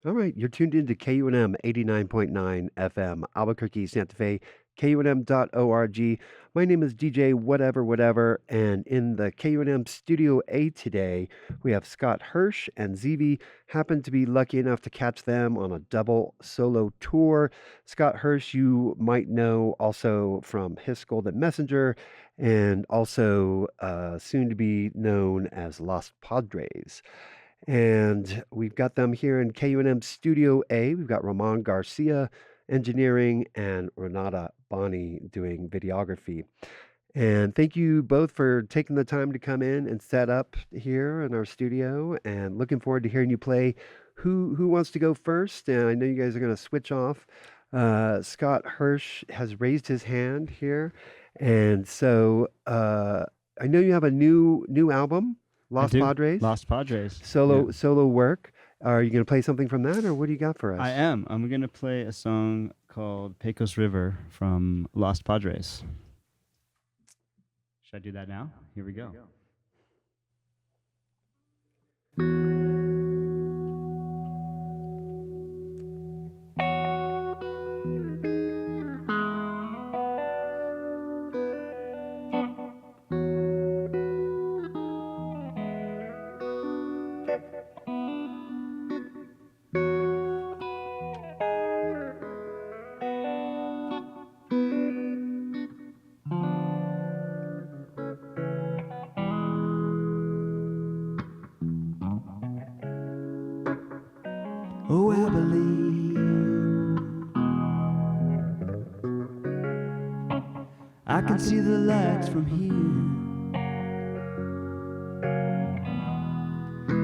All right, you're tuned into KUNM 89.9 FM, Albuquerque, Santa Fe, KUNM.org. My name is DJ Whatever Whatever, and in the KUNM Studio A today, we have Scott Hirsch and Zivi. Happened to be lucky enough to catch them on a double solo tour. Scott Hirsch, you might know also from His Golden Messenger, and also soon to be known as Lost Padres. And we've got them here in KUNM Studio A. We've got Ramon Garcia engineering and Renata Boni doing videography. And thank you both for taking the time to come in and set up here in our studio. And looking forward to hearing you play. Who wants to go first? And I know you guys are going to switch off. Scott Hirsch has raised his hand here, and so I know you have a new album. I Lost do. Padres, Lost Padres. solo work. Are you going to play something from that, or what do you got for us? I am. I'm going to play a song called Pecos River from Lost Padres. Should I do that now? Here we go. Oh, Abilene, I can see the lights from here.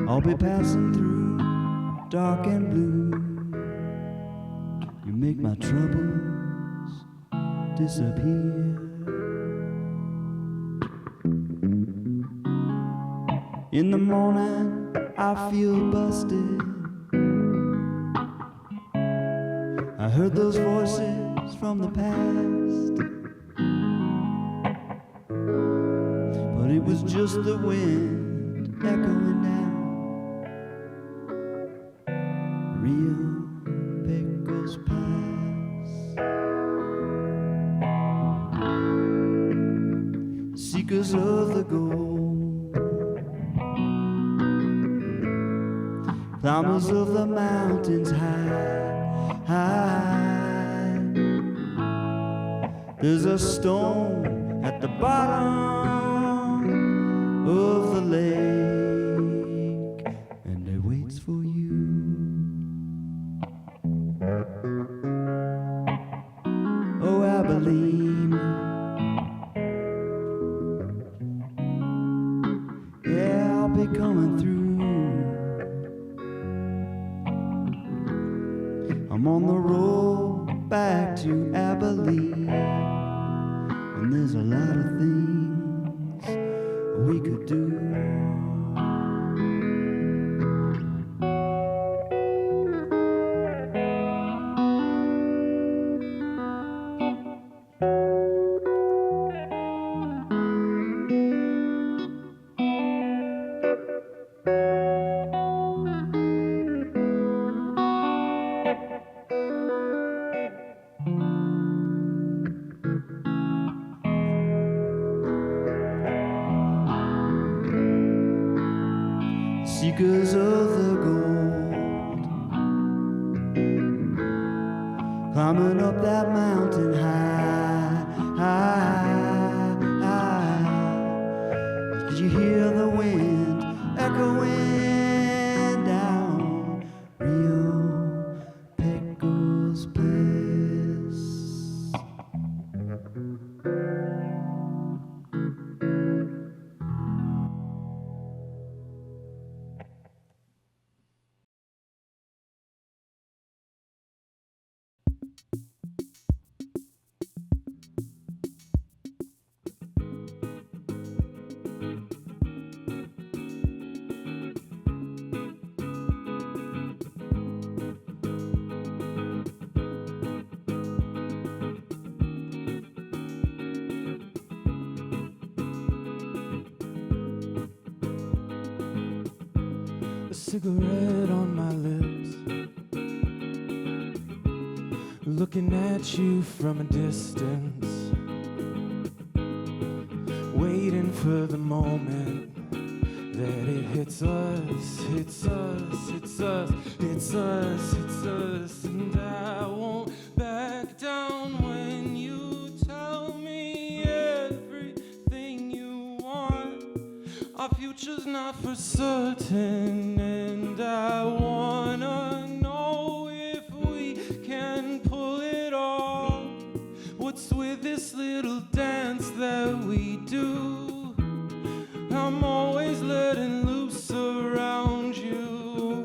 I'll be passing through, dark and blue. You make my troubles disappear. In the morning, I feel busted. I heard those voices from the past, but it was just the wind echoing down Rio Pecos Pass. Seekers of the gold, climbers of the mountains high. There's a stone at the bottom of the lake, and it waits for you. Oh, Abilene, yeah, I'll be coming through. I'm on the road back to Abilene, and there's a lot of things we could do. Seekers of the gold, climbing up that mountain high, high, high. Did you hear the wind echoing down Rio Pecos Pass? A cigarette on my lips, looking at you from a distance, waiting for the moment that it hits us, hits us, hits us, hits us, hits us. And I won't back down when you tell me everything you want. Our future's not for certain, and I wanna know if we can pull it off. What's with this little dance that we do? I'm always letting loose around you.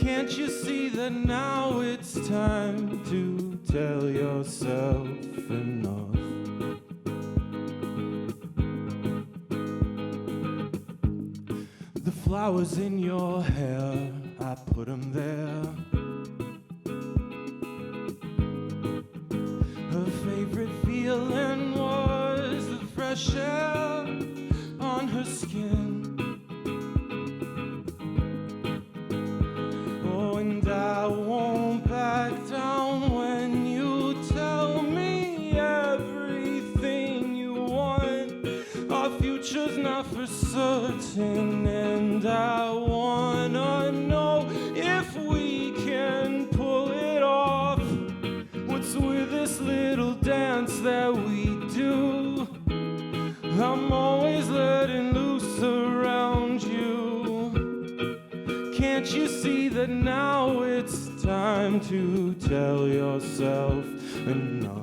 Can't you see that now it's time to tell yourself enough? The flowers in your hair, I put them there. Her favorite feeling was the fresh air on her skin. Oh, and I won't back down when you tell me everything you want. Our future's not for certain, and I wanna know if we can pull it off. What's with this little dance that we do? I'm always letting loose around you. Can't you see that now it's time to tell yourself enough?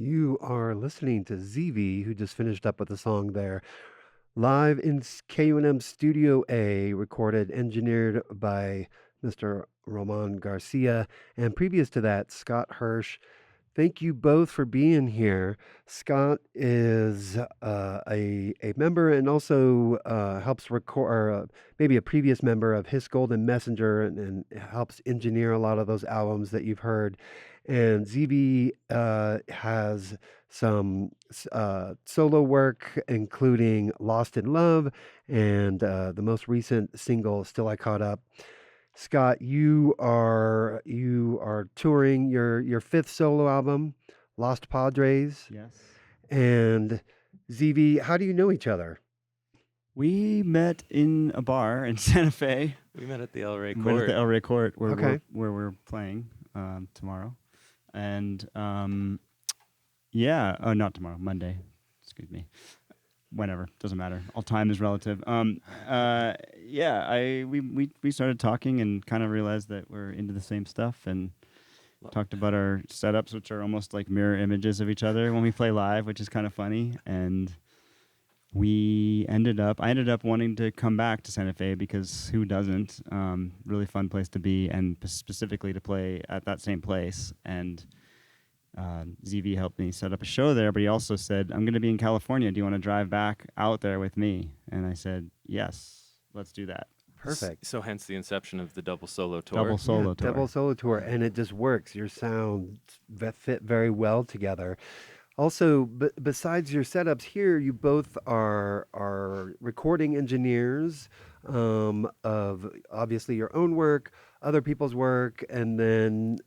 You are listening to Zivi, who just finished up with a song there. Live in KUNM Studio A, recorded, engineered by Mr. Roman Garcia. And previous to that, Scott Hirsch. Thank you both for being here. Scott is a member and also helps record, or maybe a previous member of His Golden Messenger, and helps engineer a lot of those albums that you've heard. And ZB has some solo work, including Lost in Love and the most recent single, Still I Caught Up. Scott, you are touring your fifth solo album, Lost Padres. Yes. And ZV, how do you know each other? We met in a bar in Santa Fe. We met at the El Rey We met Court. at the El Rey Court where Okay. we're playing tomorrow. And not tomorrow, Monday. Excuse me. Whenever, doesn't matter. All time is relative. We started talking and kind of realized that we're into the same stuff, and talked about our setups, which are almost like mirror images of each other when we play live, which is kind of funny. And I ended up wanting to come back to Santa Fe because who doesn't? Really fun place to be, and specifically to play at that same place. And ZV helped me set up a show there, but he also said, I'm going to be in California. Do you want to drive back out there with me? And I said, yes, let's do that. Perfect. So hence the inception of the double solo tour. Double solo tour. Double solo tour, and it just works. Your sounds fit very well together. Also, besides your setups here, you both are recording engineers of obviously your own work, other people's work, and then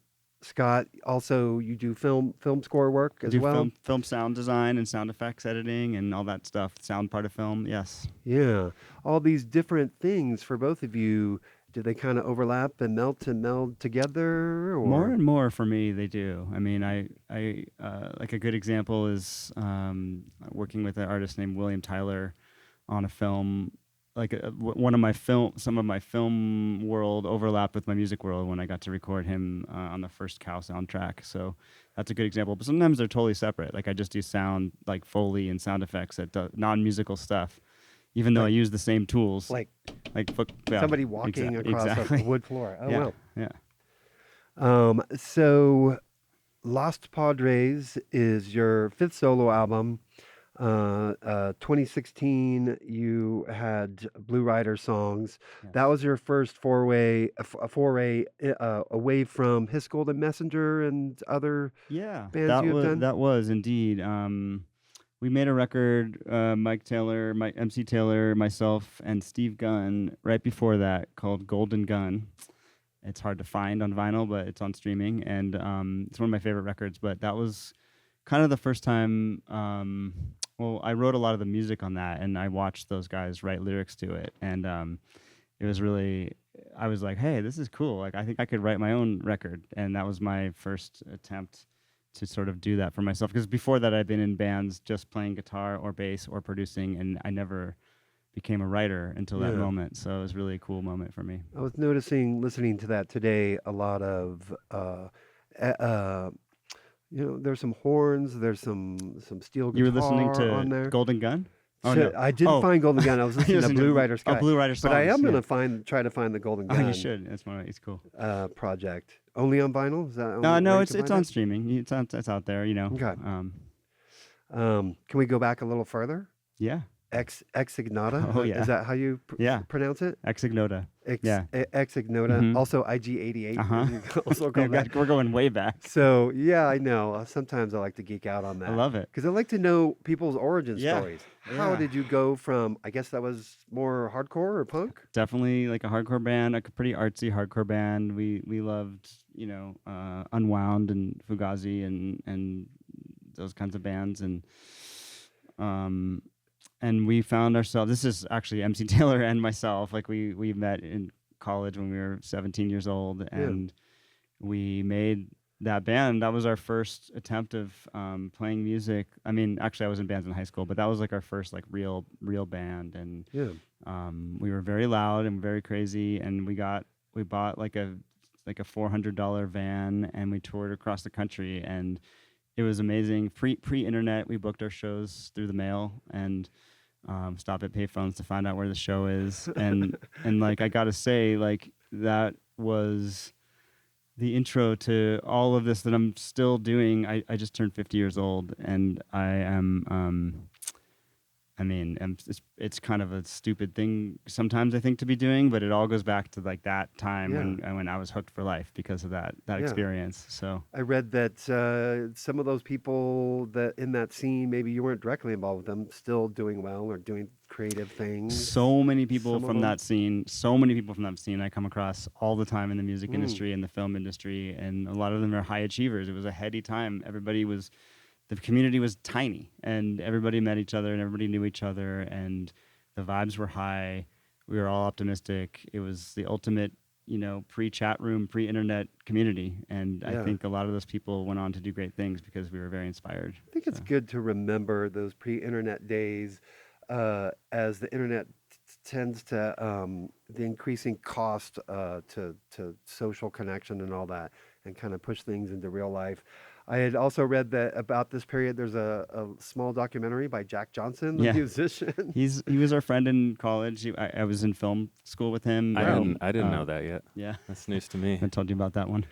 Scott, also you do film score work as Do well. film sound design and sound effects editing and all that stuff. Sound part of film, yes. Yeah, all these different things for both of you. Do they kind of overlap and meld together, or More and more for me, they do. I mean, I like a good example is working with an artist named William Tyler on a film. Like some of my film world overlapped with my music world when I got to record him on the first Cow soundtrack. So that's a good example. But sometimes they're totally separate. Like I just do sound, like Foley and sound effects that non-musical stuff, even though I use the same tools. like Somebody walking across a wood floor? Oh, yeah, wow. yeah. So Lost Padres is your fifth solo album. 2016, you had Blue Rider songs. Yes. That was your first foray away from His Golden Messenger and other Yeah, bands you have done. that was indeed. We made a record, Mike Taylor, MC Taylor, myself, and Steve Gunn right before that called Golden Gun. It's hard to find on vinyl, but it's on streaming, and it's one of my favorite records. But that was kind of the first time. Well, I wrote a lot of the music on that, and I watched those guys write lyrics to it, and it was really. I was like, hey, this is cool. Like, I think I could write my own record, and that was my first attempt to sort of do that for myself. Because before that, I'd been in bands just playing guitar or bass or producing, and I never became a writer until that moment. So it was really a cool moment for me. I was listening to that today, a lot of, there's some horns, there's some steel guitar You were listening on to there. Golden Gun? Oh, no. I didn't find Golden Gun. I was listening to Blue Rider Sky. Blue Rider songs. But I am going to try to find the Golden Gun. Oh, you should. It's cool. Project. Only on vinyl? Is that No, it's on streaming. It's out there, you know. Okay. Can we go back a little further? Yeah. Exignata? Oh, yeah. Is that how you pronounce it? Exignota. Exignota. Mhm. Also IG88. Uh-huh. Also go back. We're going way back. So, yeah, I know. Sometimes I like to geek out on that. I love it. Because I like to know people's origin stories. How Yeah. did you go from, I guess that was more hardcore or punk? Definitely like a hardcore band, like a pretty artsy hardcore band. We loved, Unwound and Fugazi and those kinds of bands, and we found ourselves. This is actually MC Taylor and myself. Like we met in college when we were 17 years old, and we made that band. That was our first attempt of playing music. I mean, actually, I was in bands in high school, but that was like our first like real band. And we were very loud and very crazy. And we bought like a $400 van, and we toured across the country. And it was amazing. Pre-internet, we booked our shows through the mail and stop at payphones to find out where the show is. And like I gotta say, like that was the intro to all of this that I'm still doing. I just turned 50 years old, and I am. It's kind of a stupid thing sometimes I think to be doing, but it all goes back to like that time when I was hooked for life because of that experience. So I read that some of those people that in that scene, maybe you weren't directly involved with them, still doing well or doing creative things. So many people from that scene I come across all the time in the music industry and the film industry, and a lot of them are high achievers. It was a heady time. The community was tiny, and everybody met each other, and everybody knew each other, and the vibes were high. We were all optimistic. It was the ultimate, pre-chat room, pre-internet community, and I think a lot of those people went on to do great things because we were very inspired. I think it's good to remember those pre-internet days, as the internet tends to the increasing cost to social connection and all that, and kind of push things into real life. I had also read that about this period, there's a small documentary by Jack Johnson, the musician. He was our friend in college. I was in film school with him. I didn't know that yet. Yeah. That's news to me. I told you about that one.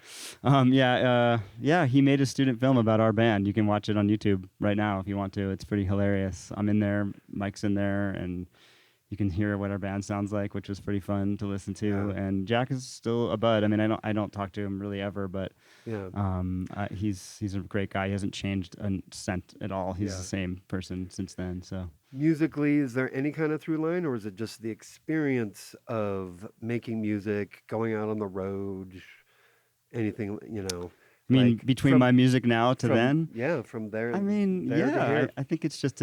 He made a student film about our band. You can watch it on YouTube right now if you want to. It's pretty hilarious. I'm in there, Mike's in there, and you can hear what our band sounds like, which was pretty fun to listen to. Yeah. And Jack is still a bud. I mean, I don't talk to him really ever, but Yeah. he's a great guy. He hasn't changed a cent at all. He's Yeah. the same person since then. So Musically, is there any kind of through line, or is it just the experience of making music, going out on the road, anything, you know? I mean, like between from- my music now to from- then, Yeah, from there. I mean, there to yeah, here. I think it's just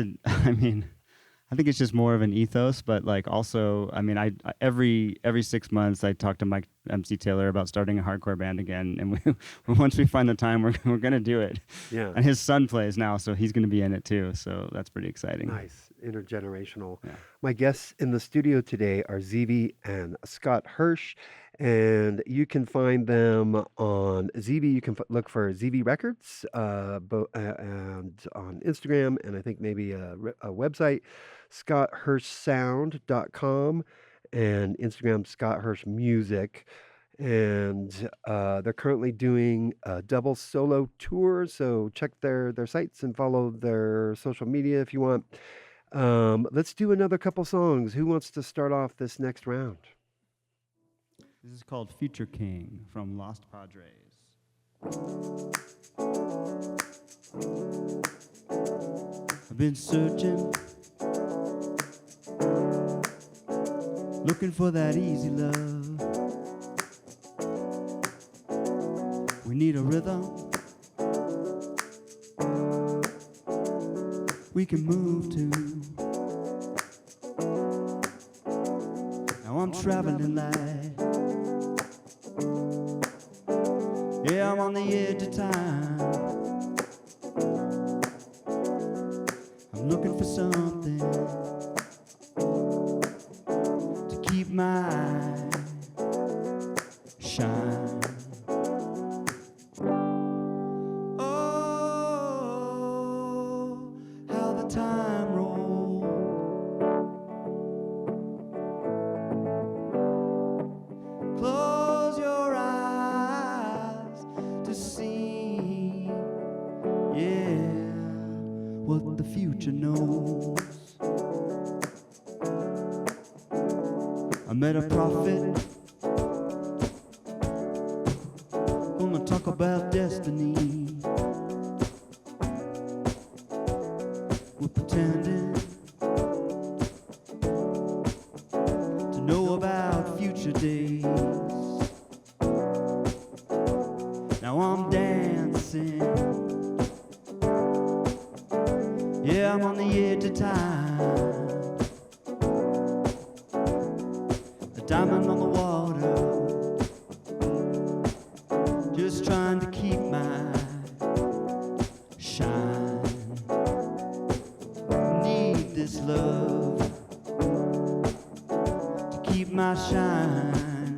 I think it's just more of an ethos, but like also, I mean, I every 6 months I talk to Mike MC Taylor about starting a hardcore band again, and once we find the time, we're gonna do it. Yeah. And his son plays now, so he's gonna be in it too. So that's pretty exciting. Nice. Intergenerational. Yeah. My guests in the studio today are Zivi and Scott Hirsch, and you can find them on Zivi. You can look for Zivi Records, and on Instagram, and I think maybe a website, scotthirschsound.com, and Instagram Scott Hirsch Music. And they're currently doing a double solo tour, so check their sites and follow their social media if you want. Let's do another couple songs. Who wants to start off this next round? This is called Future King from Lost Padres. I've been searching, looking for that easy love. We need a rhythm we can move to. Now I'm traveling light. Yeah, I'm on the edge of time. I'm looking for something to keep my eye shine. Oh, how the time rolls. Close your eyes to see, yeah, what the future knows. I met a prophet, gonna talk about destiny. We're pretending to know about future days. Now I'm dancing, yeah, I'm on the edge of time. A diamond on the water, just trying to keep my shine. Need this love to keep my shine.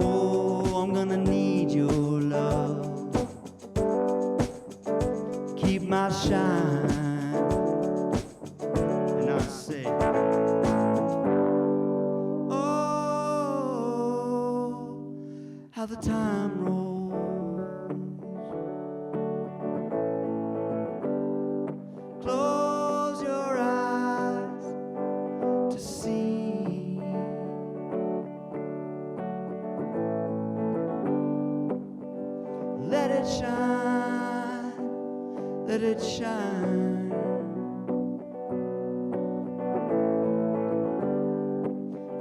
Oh, I'm gonna need your love, keep my shine. And I say, oh, how the time rolls. Close your eyes to see. Let it shine, let it shine.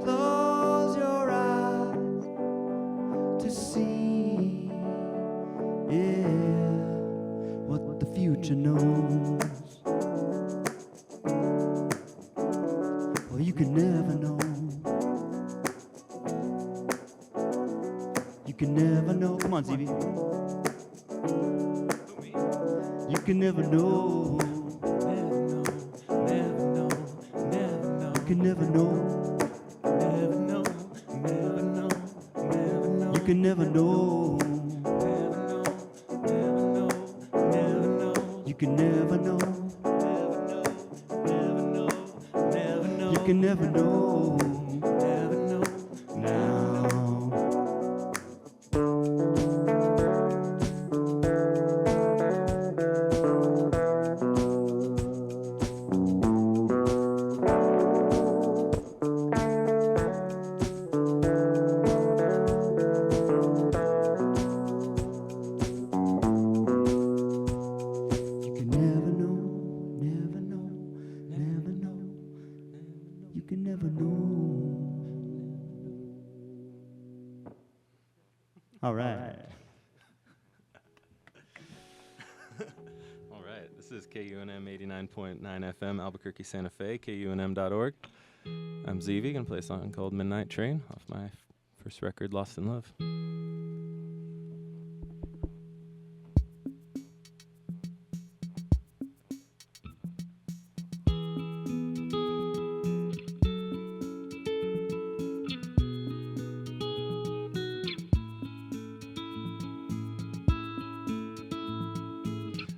Close your eyes to see, yeah, what the future knows. Well, you can never know. You can never know. Come on, Zivi. You can never know. You can never know. You can never know. You can never know. You can never know. Now. All right. All right, this is KUNM 89.9 FM, Albuquerque, Santa Fe, KUNM.org. I'm Zivi, gonna play a song called Midnight Train off my first record, Lost in Love.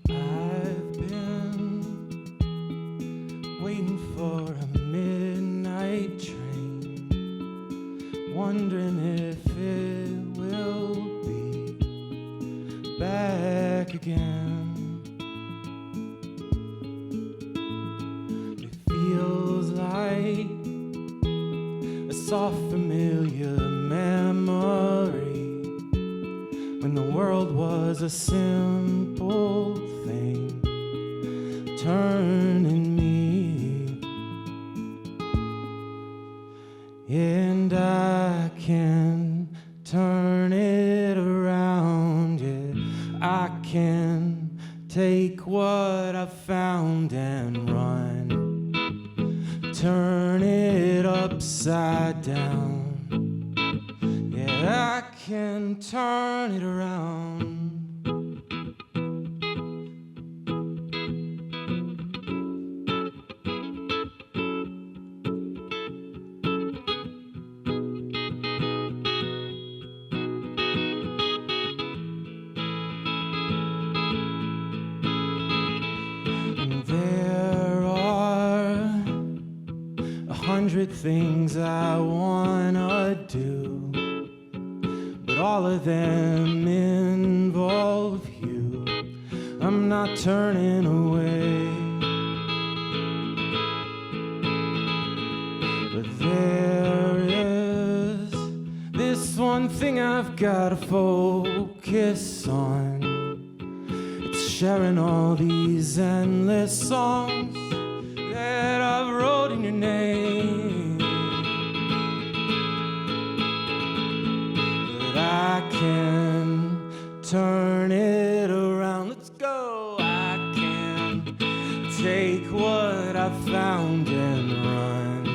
I've been waiting for a midnight train, wondering if it will be back again. It feels like a soft familiar memory when the world was a simple thing turning me, and I can turn it around. Yeah, I can take what I found and run, turn it upside down. Yeah, I can turn it around. And there are 100 things I wanna do, but all of them involve you. I'm not turning away. But there is this one thing I've gotta focus on. It's sharing all these endless songs that I've wrote in your name. But I can turn it around. Let's go. I can take what I found and run.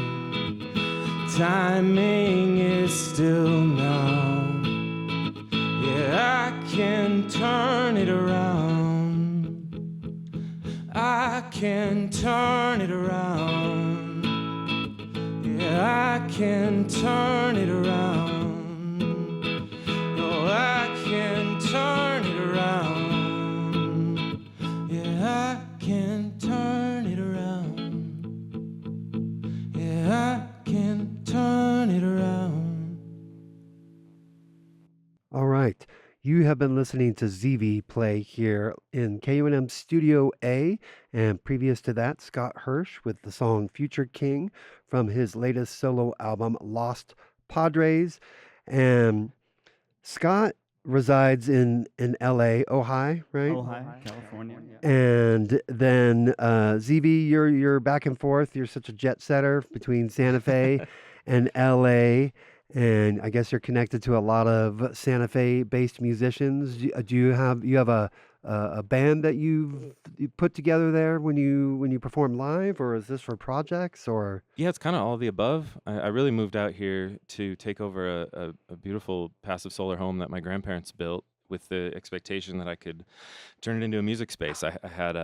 Timing is still now. Yeah, I can turn it around. I can turn it around. Yeah, I can turn it around. Oh, I can turn it around. Yeah, I can turn it around. Yeah, I can turn it around. All right. You have been listening to Zivi play here in KUNM Studio A, and previous to that, Scott Hirsch with the song Future King from his latest solo album, Lost Padres. And Scott resides in LA, Ojai, right? Ojai, California. Yeah. And then ZB, you're back and forth. You're such a jet setter between Santa Fe and LA, and I guess you're connected to a lot of Santa Fe-based musicians. Do you have a band that you put together there when you perform live, or is this for projects or? Yeah, it's kind of all of the above. I really moved out here to take over a beautiful passive solar home that my grandparents built with the expectation that I could turn it into a music space. I had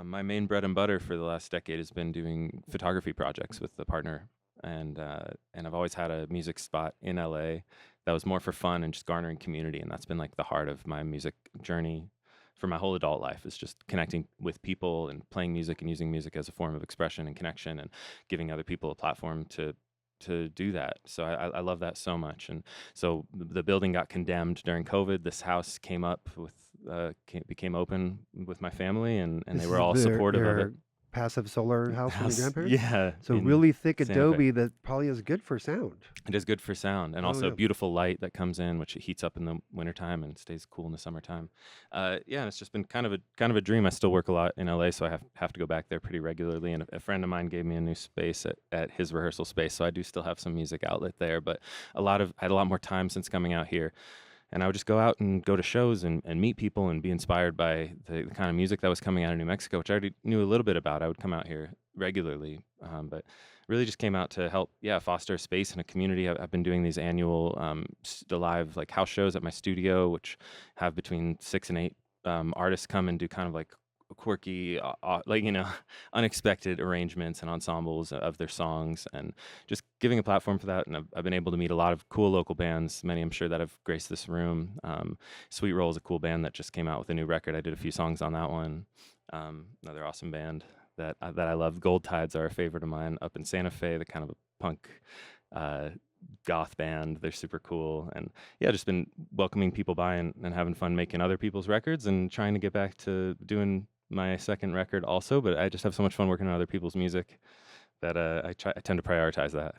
my main bread and butter for the last decade has been doing photography projects with a partner, and I've always had a music spot in LA that was more for fun and just garnering community, and that's been like the heart of my music journey for my whole adult life, is just connecting with people and playing music and using music as a form of expression and connection and giving other people a platform to do that. So I love that so much. And so the building got condemned during COVID. This house became open with my family, and they This were is all supportive of it. passive solar house from your grandparents? Yeah. So in really thick Santa Fe. adobe that probably is good for sound. It is good for sound, and Oh, also yeah. beautiful light that comes in, which it heats up in the wintertime and stays cool in the summertime. Yeah, and it's just been kind of a dream. I still work a lot in LA, so I have to go back there pretty regularly. And a friend of mine gave me a new space at his rehearsal space, so I do still have some music outlet there. But I had a lot more time since coming out here. And I would just go out and go to shows and meet people and be inspired by the kind of music that was coming out of New Mexico, which I already knew a little bit about. I would come out here regularly, but really just came out to help, foster a space and a community. I've been doing these annual live like house shows at my studio, which have between 6 and 8 artists come and do kind of like quirky, unexpected arrangements and ensembles of their songs, and just giving a platform for that. And I've been able to meet a lot of cool local bands, many I'm sure that have graced this room. Sweet Roll is a cool band that just came out with a new record. I did a few songs on that one. Another awesome band that I love, Gold Tides, are a favorite of mine up in Santa Fe. The kind of a punk goth band. They're super cool. And just been welcoming people by and having fun making other people's records and trying to get back to doing my second record also. But I just have so much fun working on other people's music that I tend to prioritize that.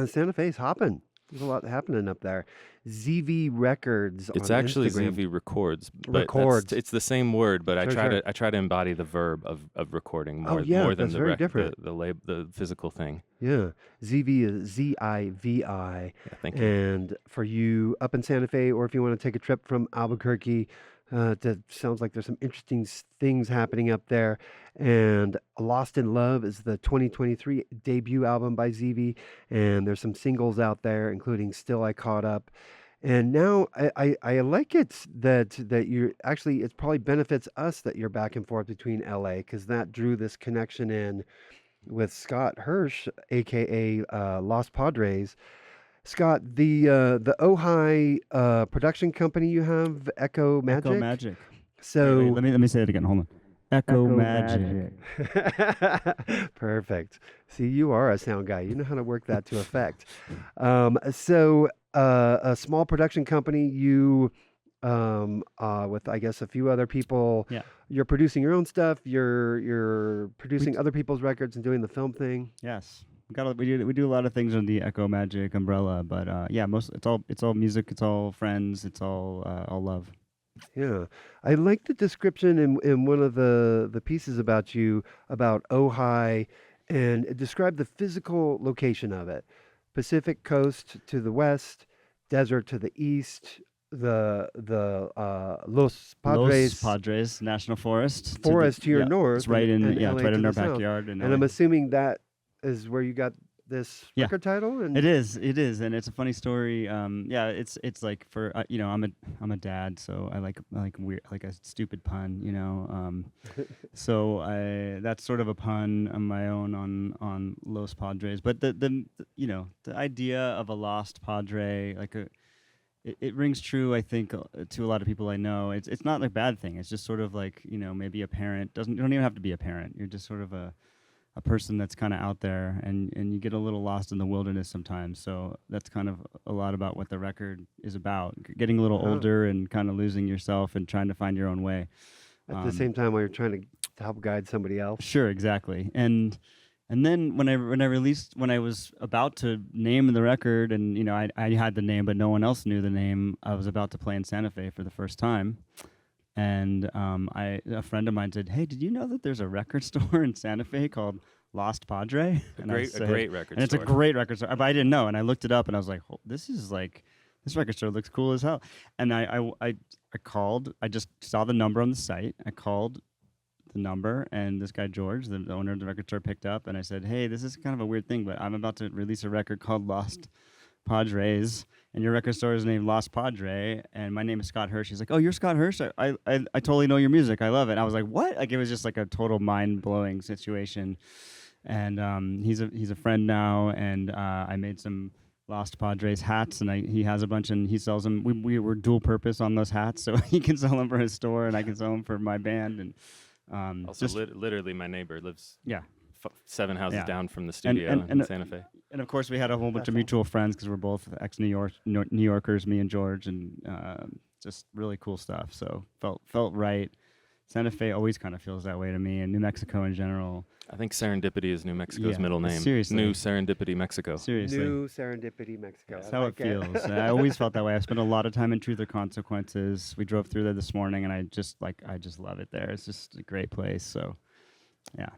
Santa Fe's hopping. There's a lot happening up there. Zivi Records. It's on actually Instagram. Zivi Records, but Records. it's the same word. But Sure. I try to embody the verb of recording more yeah, more than that's very different. the physical thing. Yeah. Zivi is Zivi. Yeah, thank you. And for you up in Santa Fe, or if you want to take a trip from Albuquerque, that sounds like there's some interesting things happening up there. And Lost in Love is the 2023 debut album by Zivi, and there's some singles out there, including Still I Caught Up. And now I like it that you're actually, it probably benefits us that you're back and forth between LA, because that drew this connection in with Scott Hirsch, aka Lost Padres. Scott, the Ojai production company you have, Echo Magic. Echo Magic. So Wait, let me say it again. Hold on. Echo Magic. Perfect. See, you are a sound guy. You know how to work that to effect. So a small production company, you with I guess a few other people. Yeah. You're producing your own stuff. You're producing other people's records and doing the film thing. Yes. We do a lot of things under the Echo Magic umbrella, but it's all music, it's all friends, it's all love. Yeah, I like the description in one of the pieces about you about Ojai, and it described the physical location of it: Pacific coast to the west, desert to the east, the Los Padres National Forest to your north. It's right and it's LA right to in the our south. backyard. And I'm assuming that is where you got this Yeah. record title. And It is, and it's a funny story. It's like for I'm a dad, so I like weird, like a stupid pun, so that's sort of a pun on my own on Los Padres. But the idea of a lost Padre, it rings true, I think, to a lot of people I know. It's not a bad thing. It's just sort of like, maybe a parent you don't even have to be a parent. You're just sort of a person that's kind of out there, and you get a little lost in the wilderness sometimes. So that's kind of a lot about what the record is about, getting a little older and kind of losing yourself and trying to find your own way. at the same time, while you're trying to help guide somebody else. Sure, exactly. And then when I was about to name the record, and I had the name, but no one else knew the name. I was about to play in Santa Fe for the first time, and a friend of mine said, "Hey, did you know that there's a record store in Santa Fe called Lost Padre?" A great record and store. it's a great record store. But I didn't know, and I looked it up, and I was like, this record store looks cool as hell. And I called. I just saw the number on the site. I called the number, and this guy George, the owner of the record store, picked up, and I said, "Hey, this is kind of a weird thing, but I'm about to release a record called Lost Padres, and your record store is named Lost Padre, and my name is Scott Hirsch." He's like, "Oh, you're Scott Hirsch? I totally know your music. I love it." And I was like, "What?" Like, it was just like a total mind-blowing situation. And he's a friend now, and I made some Lost Padres hats, and he has a bunch, and he sells them. We were dual purpose on those hats, so he can sell them for his store, and I can sell them for my band. And Also, literally, my neighbor lives 7 houses Yeah. down from the studio in Santa Fe. And of course, we had a whole bunch of mutual friends because we're both New Yorkers, me and George, and just really cool stuff. So felt right Santa Fe always kind of feels that way to me, and New Mexico in general. I think Serendipity is New Mexico's Yeah, middle name. seriously. New Serendipity, Mexico. Seriously. New Serendipity, Mexico. That's I how like it feels. I always felt that way. I spent a lot of time in Truth or Consequences. We drove through there this morning, and I just love it there. It's just a great place. So, yeah.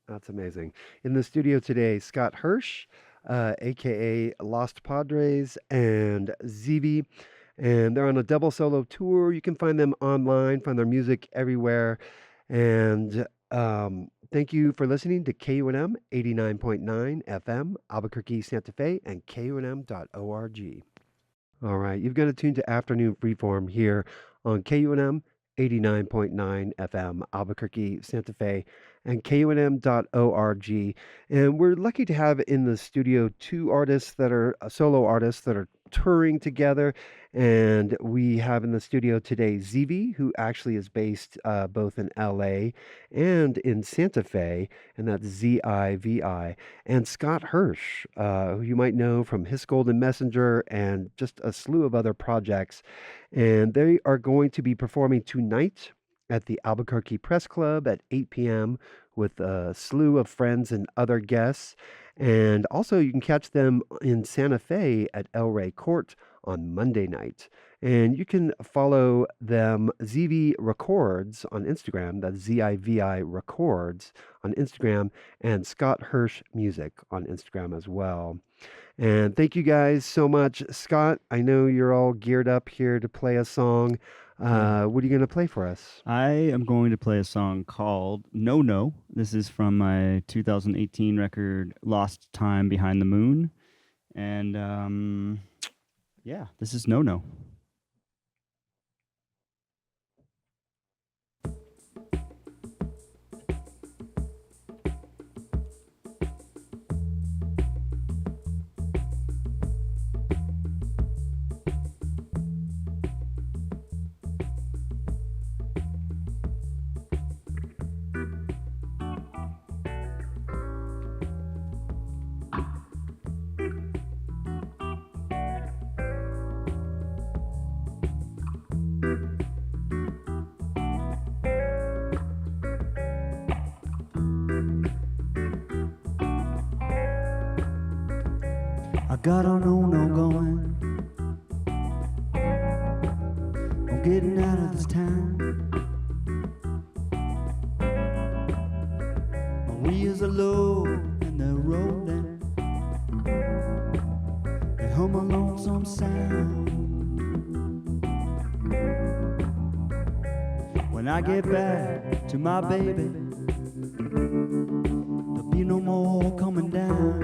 That's amazing. In the studio today, Scott Hirsch, aka Lost Padres, and Zivi. And they're on a double solo tour. You can find them online, find their music everywhere. And thank you for listening to KUNM 89.9 FM, Albuquerque, Santa Fe, and KUNM.org. All right, you've got to tune to Afternoon Freeform here on KUNM 89.9 FM, Albuquerque, Santa Fe, and KUNM.org. And we're lucky to have in the studio two artists that are solo artists that are touring together. And we have in the studio today Zivi, who actually is based both in LA and in Santa Fe, and that's Zivi, and Scott Hirsch, who you might know from His Golden Messenger and just a slew of other projects. And they are going to be performing tonight at the Albuquerque Press Club at 8 p.m. with a slew of friends and other guests. And also, you can catch them in Santa Fe at El Rey Court on Monday night. And you can follow them, Zivi Records, on Instagram. That's Zivi Records on Instagram, and Scott Hirsch Music on Instagram as well. And thank you guys so much. Scott, I know you're all geared up here to play a song. What are you going to play for us? I am going to play a song called No No. This is from my 2018 record, Lost Time Behind the Moon. And yeah, this is No No. I got a no-no going. I'm getting out of this town. My wheels are low and they're rolling. They hum a lonesome sound. When I get back to my baby, there'll be no more coming down.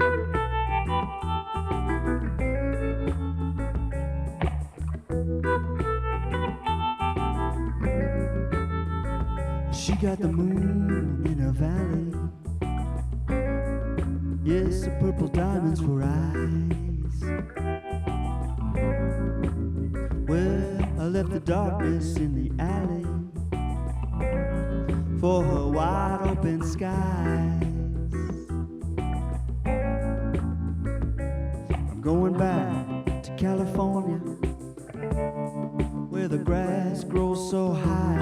She got the moon in her valley. Yes, the purple diamonds for eyes. Well, I left the darkness in the alley for her wide open skies. I'm going back to California, where the grass grows so high.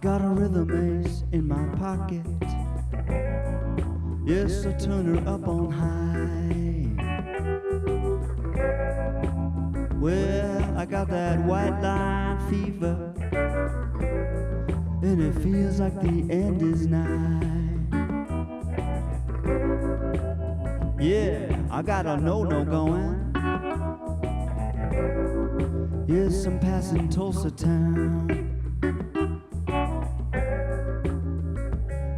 got a rhythm ace in my pocket. Yes, I turn her up on high. Well, I got that white line fever, and it feels like the end is nigh. Yeah, I got a no-no going. Yes, I'm passing Tulsa town.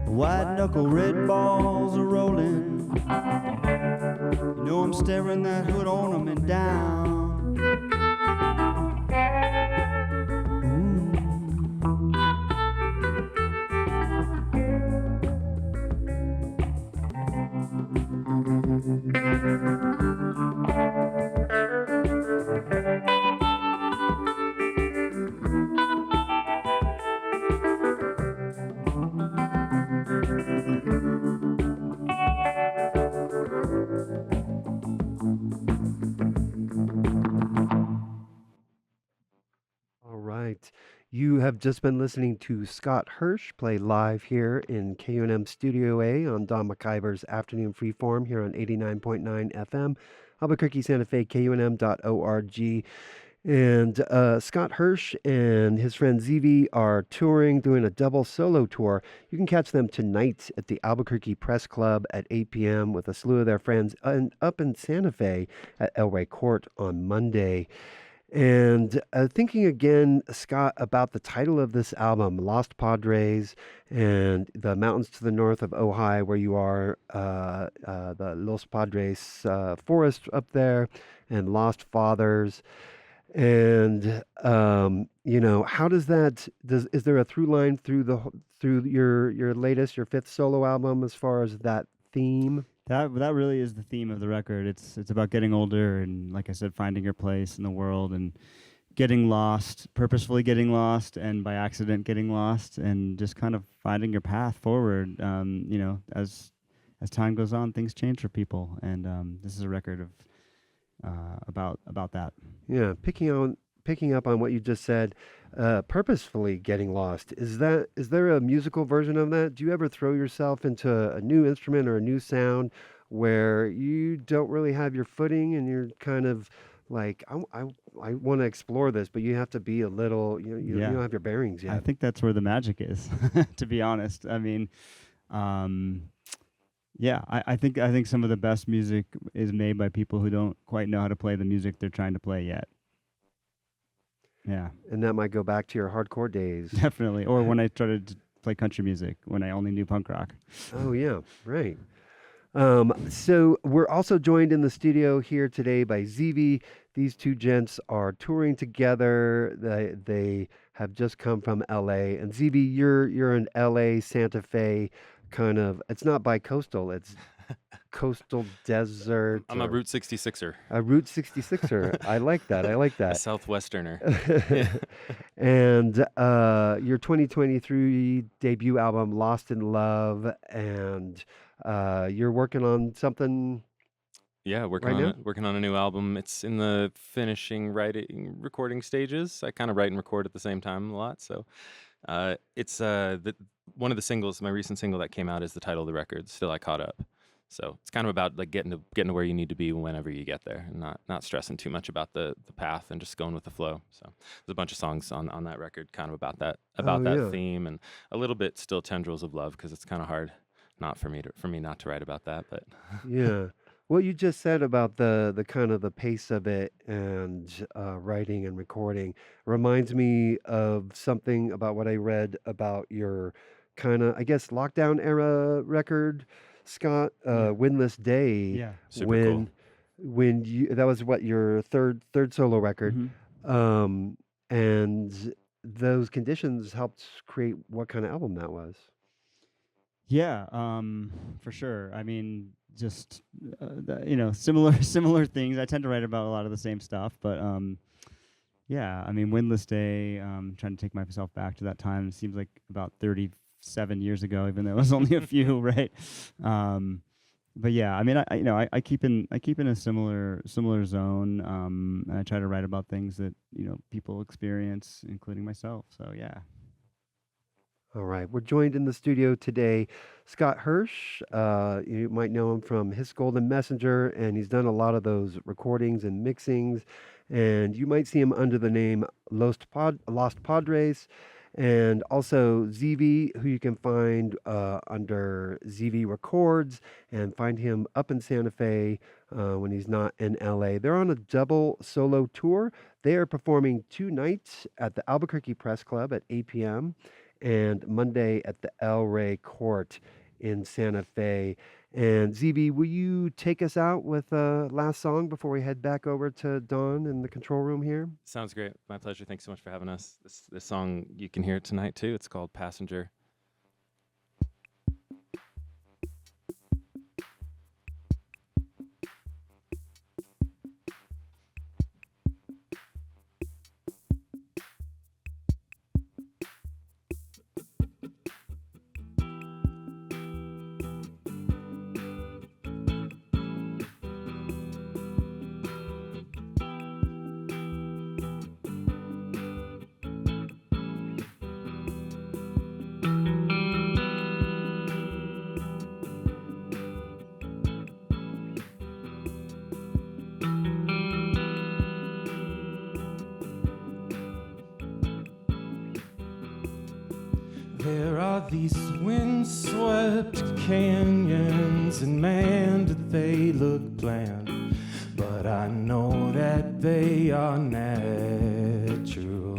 White knuckle red balls are rolling. You know I'm staring that hood ornament down. All right. You have just been listening to Scott Hirsch play live here in KUNM Studio A on Don McIver's Afternoon Freeform here on 89.9 FM, Albuquerque, Santa Fe, KUNM.org. And Scott Hirsch and his friend Zivi are touring, doing a double solo tour. You can catch them tonight at the Albuquerque Press Club at 8 p.m. with a slew of their friends, and up in Santa Fe at Elway Court on Monday. And thinking again, Scott, about the title of this album, Lost Padres, and the mountains to the north of Ojai, where you are, the Los Padres forest up there, and Lost Fathers. And how does that is there a through line through your latest, your fifth solo album, as far as that theme? That really is the theme of the record. It's about getting older and, like I said, finding your place in the world and getting lost, purposefully getting lost, and by accident getting lost, and just kind of finding your path forward. As time goes on, things change for people, and this is a record of about that. Yeah, picking up on what you just said, purposefully getting lost. Is there a musical version of that? Do you ever throw yourself into a new instrument or a new sound where you don't really have your footing and you're kind of like, I want to explore this, but you have to be a little, you don't have your bearings yet. I think that's where the magic is, to be honest. I mean, I think some of the best music is made by people who don't quite know how to play the music they're trying to play yet. Yeah. And that might go back to your hardcore days. Definitely. Or when I started to play country music, when I only knew punk rock. Oh, yeah, right. So we're also joined in the studio here today by Zivi. These two gents are touring together. They have just come from LA. And Zivi, you're an LA, Santa Fe kind of, it's not bi-coastal, it's coastal desert. I'm a Route 66er. A Route 66er. I like that. I like A that. Southwesterner. And your 2023 debut album, Lost in Love, and you're working on something. Yeah, working on a new album. It's in the finishing recording stages. I kind of write and record at the same time a lot. So it's one of the singles, my recent single that came out is the title of the record, Still I Caught Up. So it's kind of about like getting to where you need to be whenever you get there, and not stressing too much about the path and just going with the flow. So there's a bunch of songs on that record kind of about that theme, and a little bit still tendrils of love, because it's kind of hard not for me not to write about that. But Yeah. What you just said about the kind of the pace of it and writing and recording reminds me of something about what I read about your kind of, I guess, lockdown era record, Scott, Windless Day. Yeah. Super cool. When you, that was what, your third solo record. Mhm. And those conditions helped create what kind of album that was. Yeah, for sure. I mean, just similar things. I tend to write about a lot of the same stuff, but yeah. I mean, Windless Day. Trying to take myself back to that time. It seems like about 37 years ago, even though it was only a few, right? But yeah, I mean, I keep in a similar zone, and I try to write about things that people experience, including myself. So yeah. All right. We're joined in the studio today, Scott Hirsch. You might know him from His Golden Messenger, and he's done a lot of those recordings and mixings. And you might see him under the name Lost Padres, and also Zivi, who you can find under Zivi Records, and find him up in Santa Fe when he's not in LA. They're on a double solo tour. They are performing 2 nights at the Albuquerque Press Club at 8 p.m. and Monday at the El Rey Court in Santa Fe. And ZB, will you take us out with a last song before we head back over to Dawn in the control room here? Sounds great. My pleasure. Thanks so much for having us. This song, you can hear it tonight too. It's called Passenger. There are these windswept canyons, and man, do they look bland. But I know that they are natural.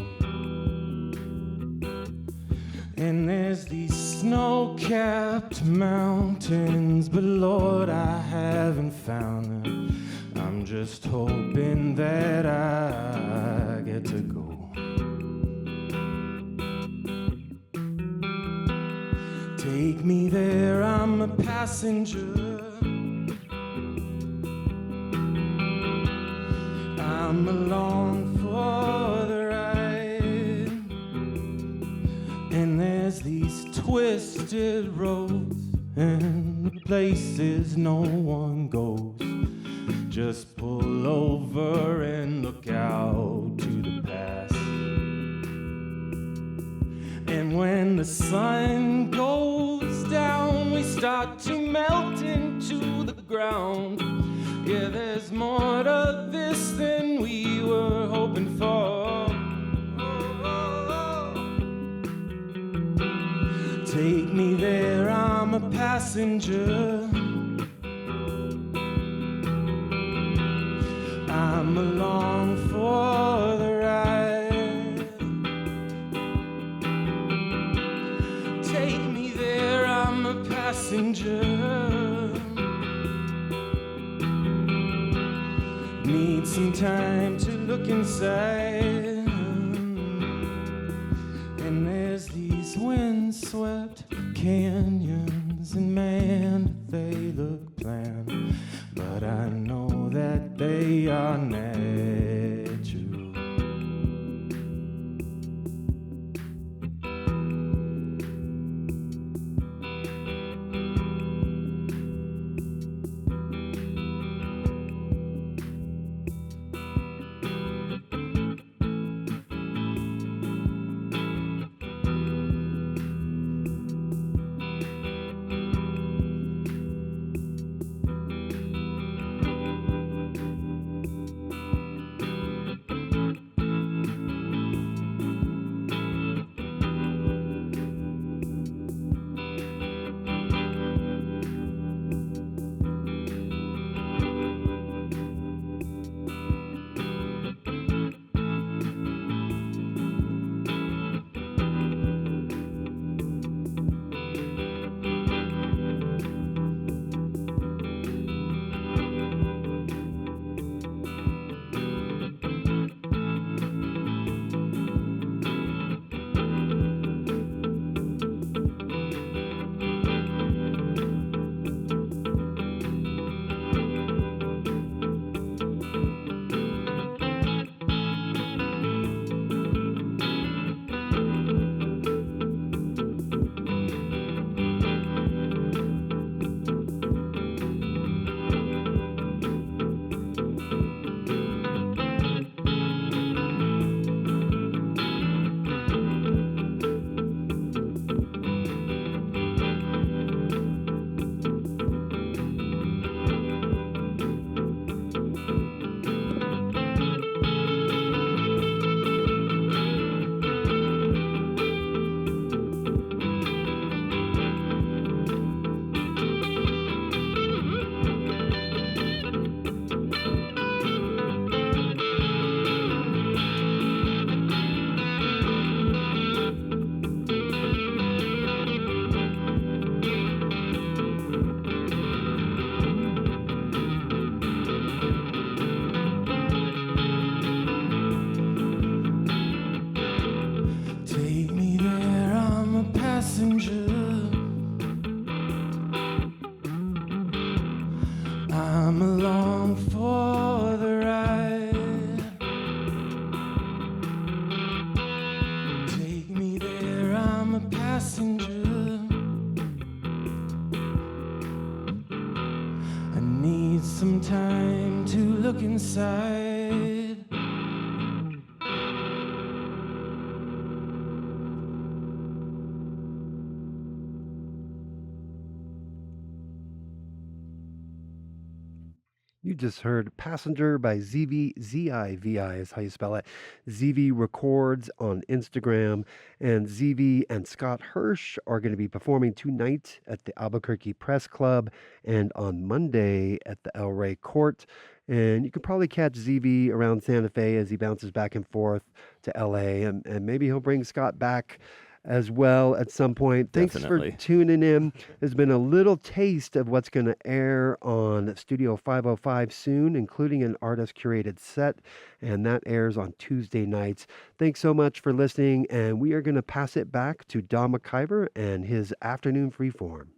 And there's these snow-capped mountains, but Lord, I haven't found them. I'm just hoping that I get to go. Take me there, I'm a passenger. I'm along for the ride. And there's these twisted roads and places no one goes. Just pull over and look out to the past. And when the sun goes down, we start to melt into the ground. Yeah, there's more to this than we were hoping for. Take me there, I'm a passenger. I'm along for the ride. Take me there, I'm a passenger. Need some time to look inside. And there's these windswept canyons, and man, they look bland. But I know that they are natural. some time to look inside. You just heard Passenger by Zivi, Z-I-V-I is how you spell it. Zivi Records on Instagram. And Zivi and Scott Hirsch are going to be performing tonight at the Albuquerque Press Club and on Monday at the El Rey Court. And you can probably catch Zivi around Santa Fe as he bounces back and forth to LA. And maybe he'll bring Scott back as well at some point. Thanks Definitely. for tuning in. There's been a little taste of what's going to air on Studio 505 soon, including an artist curated set, and that airs on Tuesday nights. Thanks so much for listening, and we are going to pass it back to Don McIver and his afternoon freeform.